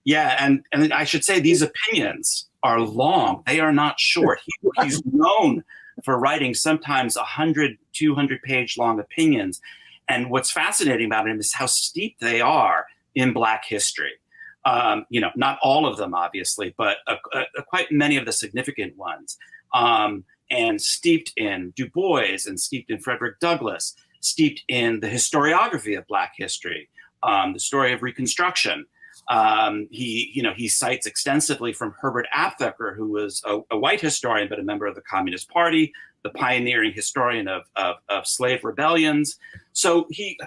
Yeah, and I should say these opinions are long. They are not short. He's known for writing sometimes 100, 200-page long opinions. And what's fascinating about him is how steep they are in Black history. Not all of them, obviously, but quite many of the significant ones. And steeped in Du Bois and steeped in Frederick Douglass, steeped in the historiography of Black history, the story of Reconstruction. He cites extensively from Herbert Aptheker, who was a white historian, but a member of the Communist Party, the pioneering historian of slave rebellions. So it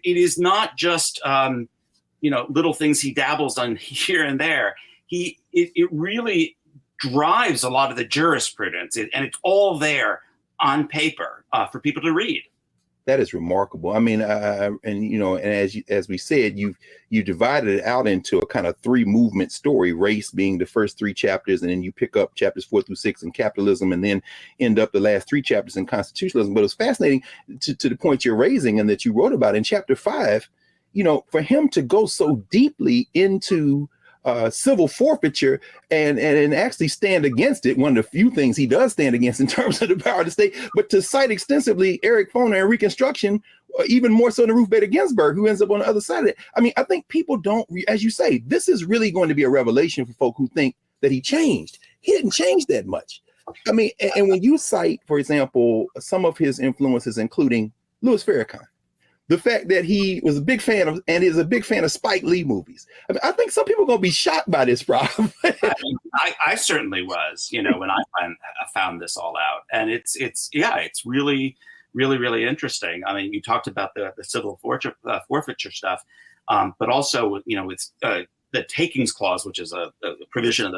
is not just, little things he dabbles on here and there. It really drives a lot of the jurisprudence, and it's all there on paper for people to read. That is remarkable. I mean, and as we said, you divided it out into a kind of 3-movement story, race being the first 3 chapters, and then you pick up chapters 4 through 6 in capitalism, and then end up the last 3 chapters in constitutionalism. But it's fascinating to the point you're raising and that you wrote about in chapter 5, for him to go so deeply into civil forfeiture and actually stand against it. One of the few things he does stand against in terms of the power of the state, but to cite extensively Eric Foner and Reconstruction, even more so than Ruth Bader Ginsburg, who ends up on the other side of it. I mean, I think people don't, as you say, this is really going to be a revelation for folk who think that he changed. He didn't change that much. I mean, and when you cite, for example, some of his influences, including Louis Farrakhan, the fact that he was a big fan of and is a big fan of Spike Lee movies. I mean, I think some people are going to be shocked by this, Rob. I certainly was, when I found this all out. And it's really, really, really interesting. I mean, you talked about the civil forfeiture stuff, but also, with the takings clause, which is a provision of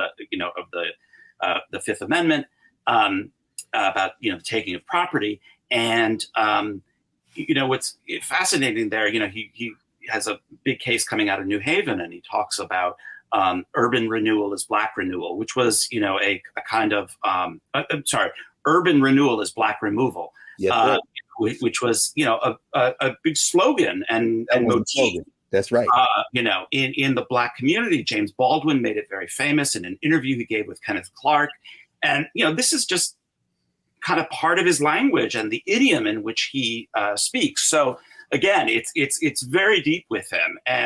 the Fifth Amendment about, the taking of property. And, what's fascinating there, he has a big case coming out of New Haven, and he talks about urban renewal as Black renewal, which was, a kind of, urban renewal as Black removal, yes, which was, a big slogan and motif. That's right. In the Black community. James Baldwin made it very famous in an interview he gave with Kenneth Clark. And, this is just kind of part of his language and the idiom in which he speaks. So again, it's very deep with him. And